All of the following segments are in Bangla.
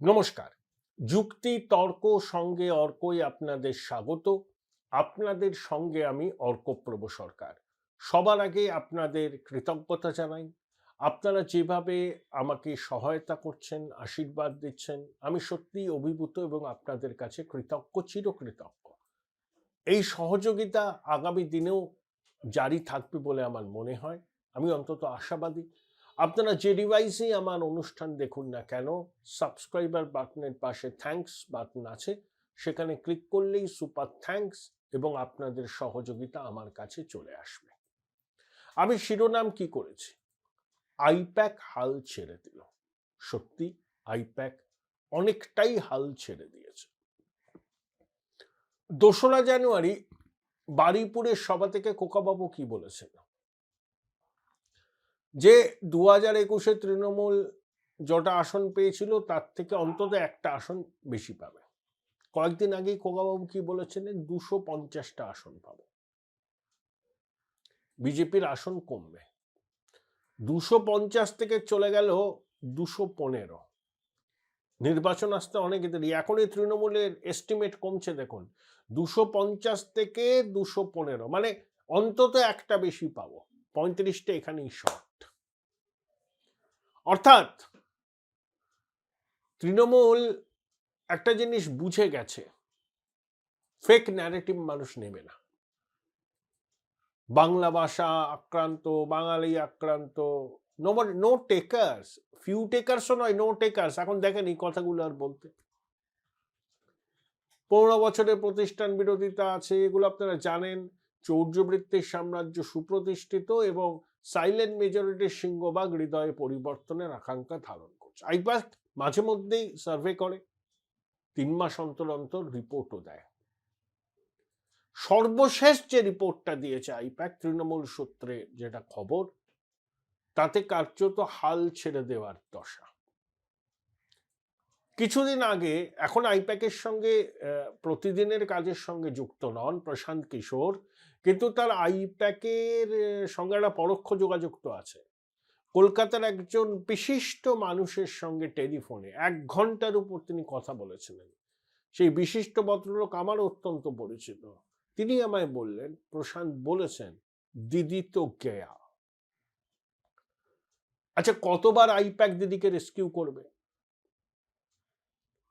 নমস্কার। যুক্তি তর্ক সঙ্গে অর্কই আপনাদের স্বাগত। আপনাদের সঙ্গে আমি অর্কপ্রভ সরকার। সবার আগে আপনাদের কৃতজ্ঞতা জানাই। আপনারা যেভাবে আমাকে সহায়তা করছেন, আশীর্বাদ দিচ্ছেন, আমি সত্যিই অভিভূত এবং আপনাদের কাছে কৃতজ্ঞ, চিরকৃতজ্ঞ। এই সহযোগিতা আগামী দিনেও জারি থাকবে বলে আমার মনে হয়। আমি অন্তত আশাবাদী। আপনারা যে ডিভাইসেই আমার অনুষ্ঠান দেখুন না কেন, সাবস্ক্রাইবার বাটনের পাশে থ্যাঙ্কস বাটন আছে, সেখানে ক্লিক করলেই সুপার থ্যাঙ্কস এবং আপনাদের সহযোগিতা আমার কাছে চলে আসবে। আমি শিরোনাম কি করেছি? আইপ্যাক হাল ছেড়ে দিল। সত্যি আইপ্যাক অনেকটাই হাল ছেড়ে দিয়েছে। 2রা জানুয়ারি বারুইপুরের সভা থেকে খোকাবাবু কি বলেছেন? যে 2021-এ তৃণমূল যটা আসন পেয়েছিল তার থেকে অন্তত একটা আসন বেশি পাবে। কয়েকদিন আগেই খোকাবাবু কি বলেছিলেন? 250টা আসন পাবে, বিজেপির আসন কমবে। 250 থেকে চলে গেল 215। নির্বাচন আসতে অনেক দেরি। এখনই তৃণমূলের এস্টিমেট কমছে দেখুন, 250 থেকে 215, মানে অন্তত একটা বেশি পাবো। 35টা এখানেই শর্ট। অর্থাৎ তৃণমূল একটা জিনিস বুঝে গেছে, ফেক ন্যারেটিভ মানুষ নেবে না। বাংলা ভাষা আক্রান্ত, বাঙালি আক্রান্ত, নো টেকার্স। ফিউ টেকার্সও নয়, নো টেকার্স। এখন দেখেন এই কথাগুলো আর বলতে। 15 বছরের প্রতিষ্ঠান বিরোধিতা আছে, এগুলো আপনারা জানেন। চৌর্যবৃত্তির সাম্রাজ্য সুপ্রতিষ্ঠিত এবং সাইলেন্ট মেজরিটির সিংহভাগ হৃদয়ে পরিবর্তনের আকাঙ্ক্ষা ধারণ করছে। আইপ্যাক মাঝে মধ্যেই সার্ভে করে, 3 মাস অন্তর অন্তর রিপোর্টও দেয়। সর্বশেষ যে রিপোর্টটা দিয়েছে আইপ্যাক, তৃণমূল সূত্রে যেটা খবর, তাতে কার্যত হাল ছেড়ে দেওয়ার দশা। কিছুদিন আগে, এখন আইপ্যাকের সঙ্গে প্রতিদিনের কাজের সঙ্গে যুক্ত নন প্রশান্ত কিশোর, কিন্তু তার আইপ্যাকের সঙ্গে একটা পরোক্ষ যোগাযোগ তো আছে। কলকাতার একজন বিশিষ্ট মানুষের সঙ্গে টেলিফোনে 1 ঘন্টার উপর তিনি কথা বলেছিলেন। সেই বিশিষ্ট ভদ্রলোক আমার অত্যন্ত পরিচিত। তিনি আমায় বললেন, প্রশান্ত বলেছেন, দিদি তো গেয়া। আচ্ছা, কতবার আইপ্যাক দিদিকে রেস্কিউ করবে?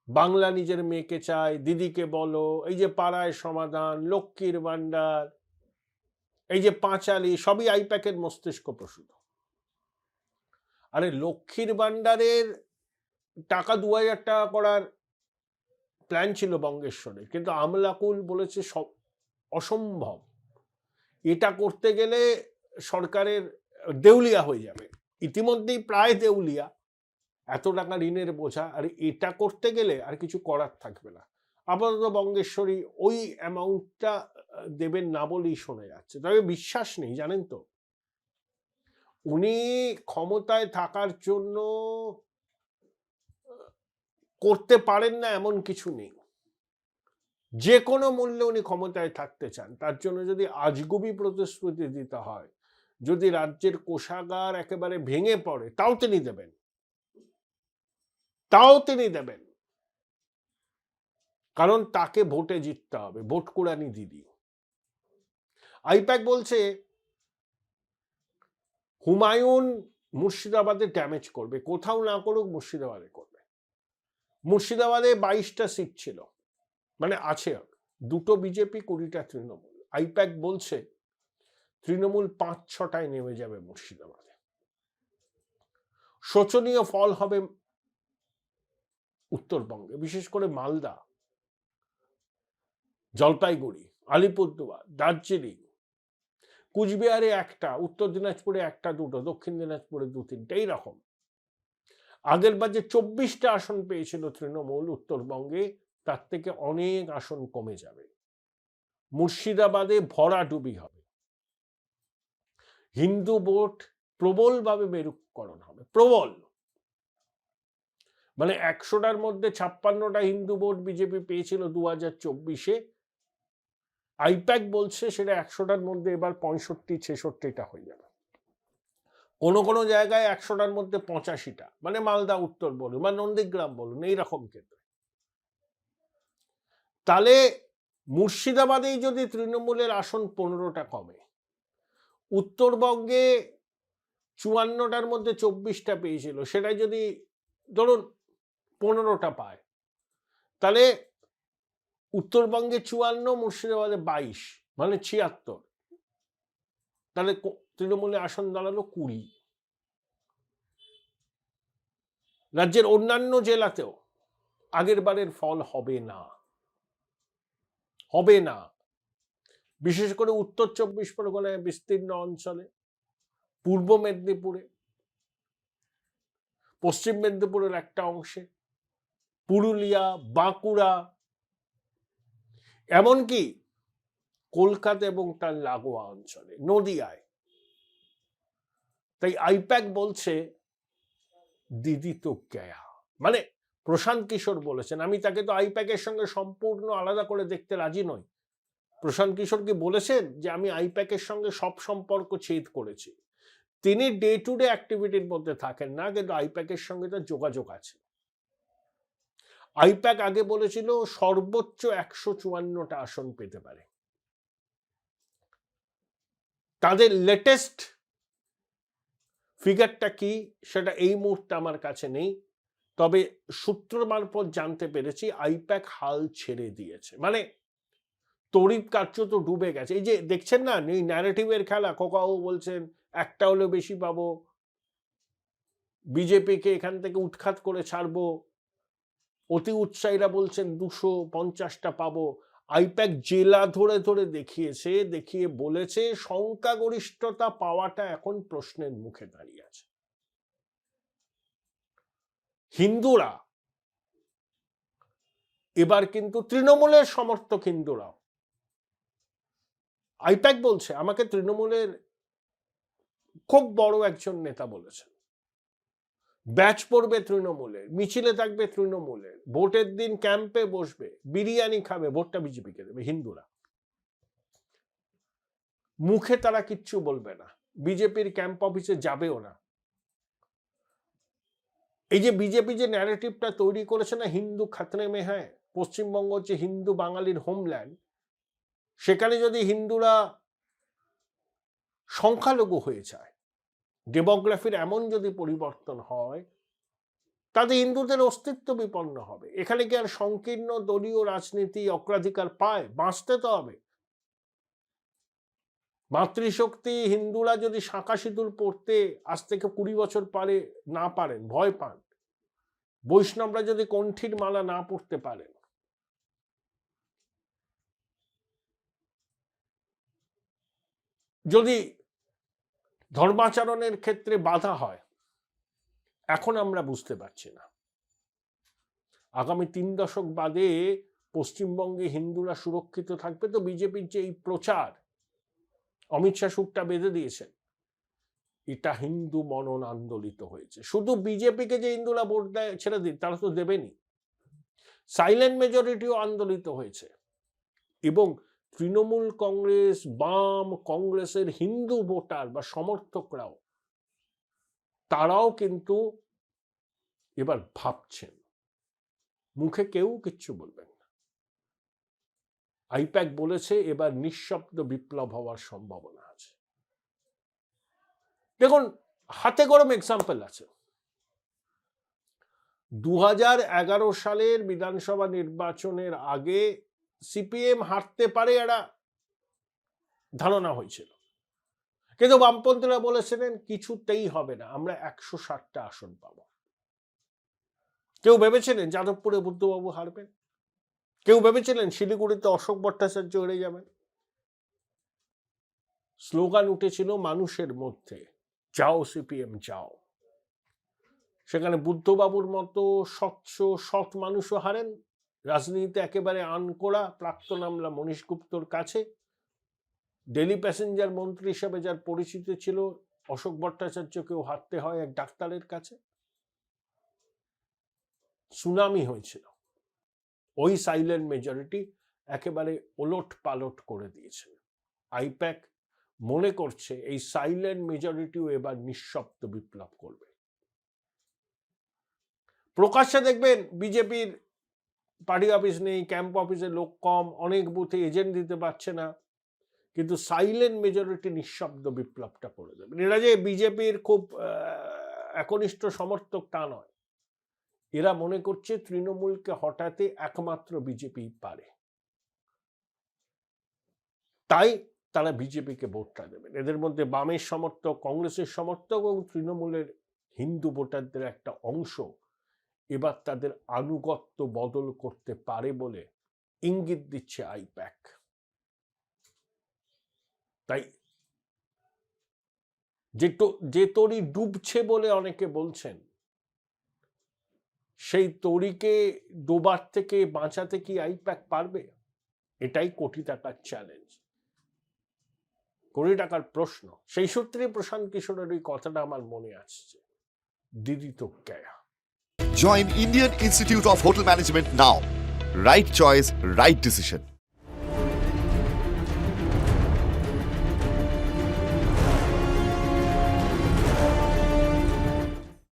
বাংলা নিজের মেয়েকে চায়, দিদিকে বলো, এই যে পাড়ায় সমাধান, লক্ষ্মীর ভান্ডার, এই যে পাঁচালী, সবই আইপ্যাকের মস্তিষ্ক প্রসূত। আরে লক্ষ্মীর ভান্ডারের টাকা 2000 টাকা করার প্ল্যান ছিল বঙ্গেশ্বরে, কিন্তু আমলাকুল বলেছে সব অসম্ভব। এটা করতে গেলে সরকারের দেউলিয়া হয়ে যাবে, ইতিমধ্যেই প্রায় দেউলিয়া, এত টাকা ঋণের বোঝা, আর এটা করতে গেলে আর কিছু করার থাকবে না। আপাতত বঙ্গেশ্বরী ওই অ্যামাউন্টটা দেবেন না বলেই শোনা যাচ্ছে, তবে বিশ্বাস নেই, জানেন তো। উনি ক্ষমতায় থাকার জন্য করতে পারেন না এমন কিছু নেই, যে কোনো মূল্যে উনি ক্ষমতায় থাকতে চান। তার জন্য যদি আজগুবি প্রতিশ্রুতি দিতে হয়, যদি রাজ্যের কোষাগার একেবারে ভেঙে পড়ে, তাও তিনি দেবেন, কারণ তাকে ভোটে জিততে হবে, ভোট কুড়ানি দিদি। আইপ্যাক বলছে হুমায়ুন মুর্শিদাবাদে ড্যামেজ করবে, কোথাও না করুক মুর্শিদাবাদে করবে। মুর্শিদাবাদে 22টা সিট ছিল, মানে আছে, 2টো বিজেপি, 20টা তৃণমূল। আইপ্যাক বলছে তৃণমূল 5-6টায় নেমে যাবে মুর্শিদাবাদে। শোচনীয় ফল হবে উত্তরবঙ্গে, বিশেষ করে মালদা, জলপাইগুড়ি, আলিপুরদুয়ার, দার্জিলিং, কুচবিহারে 1টা, উত্তর দিনাজপুরে 1টা 2টো, দক্ষিণ দিনাজপুরে 2-3টে, এইরকম। আগের বার যে 24টা আসন পেয়েছিল তৃণমূল উত্তরবঙ্গে, তার থেকে অনেক আসন কমে যাবে। মুর্শিদাবাদে ভরাডুবি হবে, হিন্দু ভোট প্রবলভাবে মেরুকরণ হবে, প্রবল। মানে 100টার মধ্যে 56টা হিন্দু ভোট বিজেপি পেয়েছিল 2024-এ, আইপ্যাক বলছে সেটা 100টার মধ্যে এবার 65-66টা হয়ে যাবে। কোনো কোনো জায়গায় 100টার মধ্যে 85টা, মানে মালদা উত্তর বলুন বা নন্দীগ্রাম বলুন, এইরকম ক্ষেত্রে। তাহলে মুর্শিদাবাদেই যদি তৃণমূলের আসন 15টা কমে, উত্তরবঙ্গে 54টার মধ্যে 24টা পেয়েছিল, সেটাই যদি ধরুন 15টা পায়, তাহলে উত্তরবঙ্গে 54, মুর্শিদাবাদে 22, মানে 76। তাহলে তৃণমূলের আসন দাঁড়ালো 20। রাজ্যের অন্যান্য জেলাতেও আগের বারের ফল হবে না, হবে না। বিশেষ করে উত্তর 24 পরগনায় বিস্তীর্ণ অঞ্চলে, পূর্ব মেদিনীপুরে, পশ্চিম মেদিনীপুরের একটা অংশে, পুরুলিয়া, বাঁকুড়া, এমনকি কলকাতা এবং তার লাগোয়া অঞ্চলে, নদিয়ায়। তাই আইপ্যাক বলছে দিদি তো গয়া, মানে প্রশান্ত কিশোর বলেছেন। আমি তাকে তো আইপ্যাকের সঙ্গে সম্পূর্ণ আলাদা করে দেখতে রাজি নই। প্রশান্ত কিশোর কি বলেছেন যে আমি আইপ্যাকের সঙ্গে সব সম্পর্ক ছেদ করেছি। তিনি ডে টু ডে অ্যাক্টিভিটির মধ্যে থাকেন না, কিন্তু আইপ্যাকের সঙ্গে তার যোগাযোগ আছে। আইপ্যাক আগে বলেছিল সর্বোচ্চ 154টা আসন পেতে পারে। তাদের লেটেস্ট ফিগারটা কি সেটা এই মুহূর্তে আমার কাছে নেই, তবে সূত্র মারফত জানতে পেরেছি আইপ্যাক হাল ছেড়ে দিয়েছে, মানে তড়িৎ কার্যত ডুবে গেছে। এই যে দেখছেন না এই ন্যারেটিভের খেলা, কোকাও বলছেন একটা হলে বেশি পাবো, বিজেপিকে এখান থেকে উৎখাত করে ছাড়বো, অতি উৎসাহীরা বলছেন 250টা পাবো। আইপ্যাক জেলা ধরে ধরে দেখিয়েছে, দেখিয়ে বলেছে সংখ্যাগরিষ্ঠতা পাওয়াটা এখন প্রশ্নের মুখে দাঁড়িয়ে আছে। হিন্দুরা এবার কিন্তু তৃণমূলের সমর্থক, হিন্দুরাও আইপ্যাক বলছে আমাকে তৃণমূলের খুব বড় একজন নেতা বলেছেন, ব্যাচ পড়বে তৃণমূলের, মিছিলে থাকবে তৃণমূলের, ভোটের দিন ক্যাম্পে বসবে, বিরিয়ানি খাবে, ভোটটা বিজেপিকে দেবে। হিন্দুরা মুখে তারা কিচ্ছু বলবে না, বিজেপির ক্যাম্প অফিসে যাবেও না। এই যে বিজেপি যে ন্যারেটিভটা তৈরি করেছে না, হিন্দু খাতরে মে হ্যায়, পশ্চিমবঙ্গ হচ্ছে হিন্দু বাঙালির হোমল্যান্ড, সেখানে যদি হিন্দুরা সংখ্যালঘু হয়ে যায়, ডেমোগ্রাফির এমন যদি পরিবর্তন হয়, তাতে হিন্দুদের অস্তিত্ব বিপন্ন হবে। এখানে কি আর সংকীর্ণ দলীয় রাজনীতি অগ্রাধিকার পায়? বাঁচতে তো হবে। মাতৃশক্তি, হিন্দুরা যদি শাঁখা সিঁদুর পড়তে আজ থেকে 20 বছর পারে না পারেন, ভয় পান, বৈষ্ণবরা যদি কণ্ঠীর মালা না পড়তে পারেন, যদি ধর্মাচরণের ক্ষেত্রে বাধা হয়, এখন আমরা বুঝতে পারছি না আগামী 3 দশক বাদে পশ্চিমবঙ্গে হিন্দুরা সুরক্ষিত থাকবে। তো বিজেপির যে এই প্রচার, অমিত শাহ সুরটা বেঁধে দিয়েছেন, এটা হিন্দু মনন আন্দোলিত হয়েছে। শুধু বিজেপিকে যে হিন্দুরা ভোট দেয় ছেড়ে দিন, তারা তো দেবেনি, সাইলেন্ট মেজরিটিও আন্দোলিত হয়েছে। এবং তৃণমূল কংগ্রেস, বাম কংগ্রেসের হিন্দু ভোটার বা সমর্থকরাও, তারাও কিন্তু এবার ভাবছেন, মুখে কেউ কিচ্ছু বলবেন না। আইপ্যাক বলেছে এবার নিঃশব্দ বিপ্লব হওয়ার সম্ভাবনা আছে। দেখুন, হাতে গরম এক্সাম্পল আছে। 2011 সালের বিধানসভা নির্বাচনের আগে সিপিএম হারতে পারে একটা ধারণা হয়েছিল, কিন্তু বামপন্থীরা বলেছিলেন কিছুতেই হবে না, আমরা 160টা আসন পাবো। কেউ ভেবেছিলেন যাদবপুরে বুদ্ধবাবু হারবেন? কেউ ভেবেছিলেন শিলিগুড়িতে অশোক ভট্টাচার্য হেরে যাবেন? স্লোগান উঠেছিল মানুষের মধ্যে, যাও সিপিএম যাও। সেখানে বুদ্ধবাবুর মতো স্বচ্ছ সৎ মানুষও হারেন, রাজনীতিতে একেবারে আনকোড়া প্রাক্তন আমলা মনীশ গুপ্তর কাছে। ডেলি প্যাসেঞ্জার মন্ত্রী হিসাবে যার পরিচিতি ছিল অশোক ভট্টাচার্যকেও হারতে হয় এক ডাক্তারের কাছে। সুনামি হয়েছিল। ওই সাইলেন্ট মেজরিটি একেবারে ওলট পালট করে দিয়েছিল। আইপ্যাক মনে করছে এই সাইলেন্ট মেজরিটিও এবার নিঃশব্দ বিপ্লব করবে। প্রকাশ্যে দেখবেন বিজেপির পার্টি অফিস নেই, ক্যাম্প অফিসে লোক কম, অনেক বুথে এজেন্ট দিতে পারছে না, কিন্তু সাইলেন্ট মেজরিটি নিঃশব্দ বিপ্লবটা করে দেবে। এরা যে বিজেপির খুব একনিষ্ঠ সমর্থক তা নয়, এরা মনে করছে তৃণমূলকে হটাতে একমাত্র বিজেপি পারে, তাই তারা বিজেপিকে ভোটটা দেবেন। এদের মধ্যে বামের সমর্থক, কংগ্রেসের সমর্থক এবং তৃণমূলের হিন্দু ভোটারদের একটা অংশ এবার তাদের আনুগত্য বদল করতে পারে বলে ইঙ্গিত দিচ্ছে আইপ্যাক। তাই যে তরি ডুবছে বলে অনেকে বলছেন, সেই তরিকে ডোবার থেকে বাঁচাতে কি আইপ্যাক পারবে? এটাই কোটি টাকার চ্যালেঞ্জ, কোটি টাকার প্রশ্ন। সেই সূত্রে প্রশান্ত কিশোরের এই কথাটা আমার মনে আসছে, দিদি তো Gaya. Join Indian Institute of Hotel Management now. Right choice, right decision.